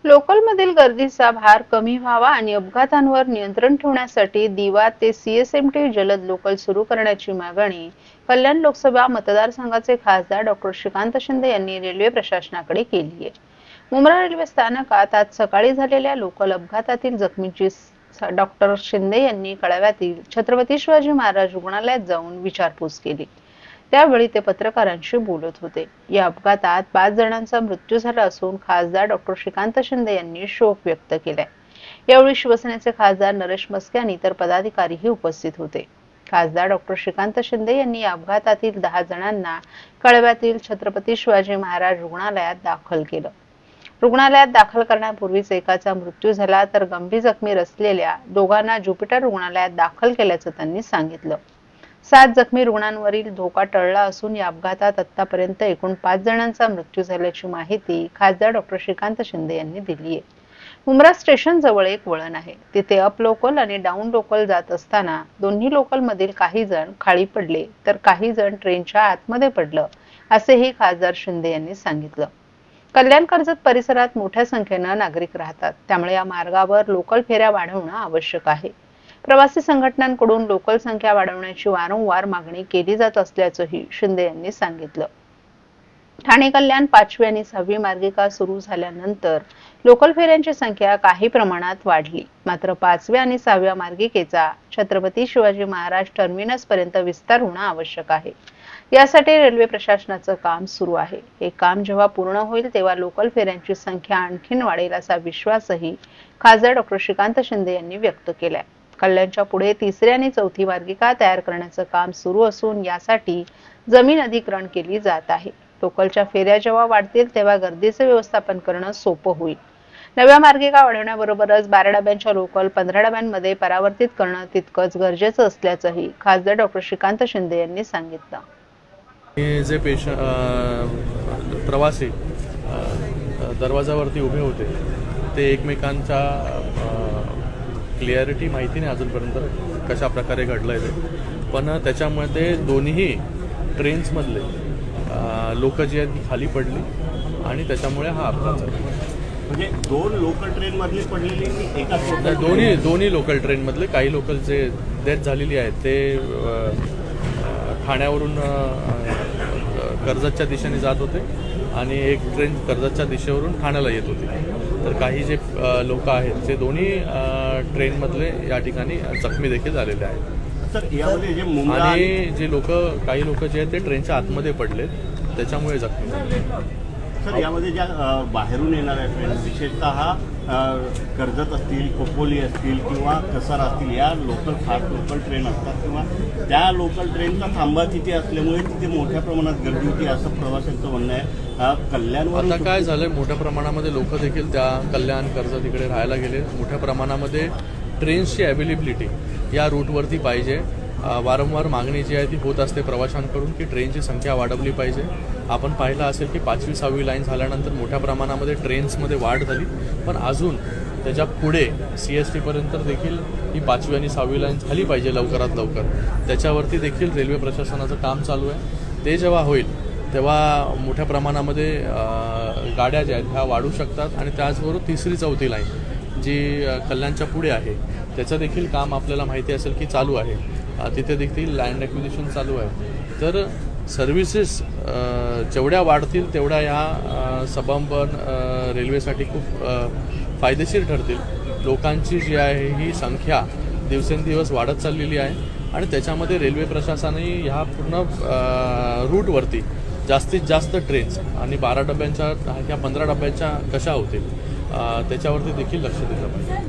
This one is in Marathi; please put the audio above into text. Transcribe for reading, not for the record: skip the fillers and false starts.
लोकलमधील गर्दीचा भार कमी व्हावा आणि अपघातांवर नियंत्रण ठेवण्यासाठी दिवा ते सीएसएमटी जलद लोकल सुरू करण्याची मागणी कल्याण लोकसभा मतदारसंघाचे खासदार डॉ. श्रीकांत शिंदे यांनी रेल्वे प्रशासनाकडे केली आहे. मुंब्रा रेल्वे स्थानकात आज सकाळी झालेल्या लोकल अपघातातील जखमींची डॉ. शिंदे यांनी कळव्यातील छत्रपती शिवाजी महाराज रुग्णालयात जाऊन विचारपूस केली. त्यावेळी ते पत्रकारांशी बोलत होते. या अपघातात 5 जणांचा मृत्यू झाला असून खासदार डॉ. श्रीकांत शिंदे यांनी शोक व्यक्त केलाय. यावेळी शिवसेनेचे खासदार नरेश म्हस्के आणि इतर पदाधिकारीही उपस्थित होते. खासदार डॉ. श्रीकांत शिंदे यांनी या अपघातातील 10 जणांना कळव्यातील छत्रपती शिवाजी महाराज रुग्णालयात दाखल केलं. रुग्णालयात दाखल करण्यापूर्वीच एकाचा मृत्यू झाला तर गंभीर जखमी असलेल्या दोघांना ज्युपिटर रुग्णालयात दाखल केल्याचं त्यांनी सांगितलं. 7 जखमी रुग्णांवरील धोका टळला असून या अपघातात आतापर्यंत एकूण 5 जणांचा मृत्यू झाल्याची माहिती खासदार डॉ. श्रीकांत शिंदे यांनी दिली आहे. मुंब्रा स्टेशन जवळ एक वळण आहे. तिथे अप लोकल आणि डाऊन लोकल जात असताना दोन्ही लोकलमधील काही जण खाली पडले तर काही जण ट्रेनच्या आतमध्ये पडलं, असेही खासदार शिंदे यांनी सांगितलं. कल्याण कर्जत परिसरात मोठ्या संख्येनं नागरिक राहतात, त्यामुळे या मार्गावर लोकल फेऱ्या वाढवणं आवश्यक आहे. प्रवासी संघटनांकडून लोकल संख्या वाढवण्याची वारंवार मागणी केली जात असल्याचंही शिंदे यांनी सांगितलं. ठाणे कल्याण 5वी आणि 6वी मार्गिका सुरू झाल्यानंतर लोकल फेऱ्यांची संख्या काही प्रमाणात वाढली. मात्र 5व्या आणि 6व्या मार्गिकेचा छत्रपती शिवाजी महाराज टर्मिनस पर्यंत विस्तार होणं आवश्यक आहे. यासाठी रेल्वे प्रशासनाचं काम सुरू आहे. हे काम जेव्हा पूर्ण होईल तेव्हा लोकल फेऱ्यांची संख्या आणखीन वाढेल असा विश्वासही खासदार डॉ. श्रीकांत शिंदे यांनी व्यक्त केलाय. कल्याणच्या पुढे 3री आणि 4थी मार्गिका तयार करण्याचं काम सुरू असून यासाठी जमीन अधिग्रहण केली जात आहे. लोकलच्या फेऱ्या जेव्हा वाढतील तेव्हा गर्दीचे व्यवस्थापन करणं सोपं होईल. नव्या मार्गिका वाढवण्याबरोबरच 12 डब्यांच्या लोकल 15 डब्यांमध्ये परावर्तित करणं तितकंच गरजेचं असल्याचंही खासदार डॉ. श्रीकांत शिंदे यांनी सांगितलं. जे प्रवासी दरवाजावरती उभे होते ते एकमेकांच्या क्लिअरिटी माहिती नाही अजूनपर्यंत कशा प्रकारे घडलं आहे ते, पण त्याच्यामध्ये दोन्ही ट्रेन्समधले लोक जी आहेत ती खाली पडली आणि त्याच्यामुळे हा अपघात झाला. म्हणजे 2 लोकल ट्रेनमधली पडलेली की एका दोन्ही लोकल ट्रेनमधले काही लोकल जे डेथ झालेली आहेत ते ठाण्यावरून कर्जतच्या दिशेने जात होते आणि एक ट्रेन कर्जतच्या दिशेवरून ठाण्याला येत होती. तर काही जे लोक आहेत ते दोन्ही ट्रेनमधले या ठिकाणी जखमी देखील झालेले आहेत. सर, यामध्ये जे आणि जे काही लोक जे आहेत ते ट्रेनच्या आतमध्ये पडले त्याच्यामुळे जखमी झाले. सर, यामध्ये ज्या बाहेरून येणाऱ्या ट्रेन विशेषतः कर्जत असतील, खोपोली असतील किंवा कसार असतील, या फास्ट लोकल ट्रेन असतात किंवा त्या लोकल ट्रेनचा थांबा तिथे असल्यामुळे तिथे मोठ्या प्रमाणात गर्दी होती असं प्रवाशांचं म्हणणं आहे. कल्याणवर आता काय झालंय, मोठ्या प्रमाणामध्ये लोक देखील त्या कल्याण कर्जत इकडे राहायला गेले. मोठ्या प्रमाणामध्ये ट्रेन्सची अवेलेबिलिटी या रूटवरती पाहिजे. वारंवार मागणी जी आहे ती होत असते प्रवाशांकडून की ट्रेनची संख्या वाढवली पाहिजे. आपण पाहिलं असेल की 5वी 6वी लाईन झाल्यानंतर मोठ्या प्रमाणामध्ये ट्रेन्समध्ये वाढ झाली, पण अजून त्याच्या पुढे CST पर्यंत देखील ही 5वी आणि 6वी लाईन झाली पाहिजे लवकरात लवकर. त्याच्यावरती देखील रेल्वे प्रशासनाचं काम चालू आहे. ते जेव्हा होईल तेव्हा मोठ्या प्रमाणामध्ये गाड्या ज्या आहेत ह्या वाढू शकतात आणि त्याचबरोबर 3री 4थी लाईन जी कल्याणच्या पुढे आहे त्याचं देखील काम आपल्याला माहिती असेल की चालू आहे. तिथे देखील लँड ॲक्विजिशन चालू आहे. तर सर्व्हिसेस जेवढ्या वाढतील तेवढ्या ह्या सबअर्बन रेल्वेसाठी खूप फायदेशीर ठरतील. लोकांची जी आहे ही संख्या दिवसेंदिवस वाढत चाललेली आहे आणि त्याच्यामध्ये रेल्वे प्रशासनाने ह्या पूर्ण रूटवरती जास्तीत जास्त ट्रेन्स आणि 12 डब्यांच्या ह्या 15 डब्यांच्या कशा होतील त्याच्यावरती देखील लक्ष दिलं पाहिजे.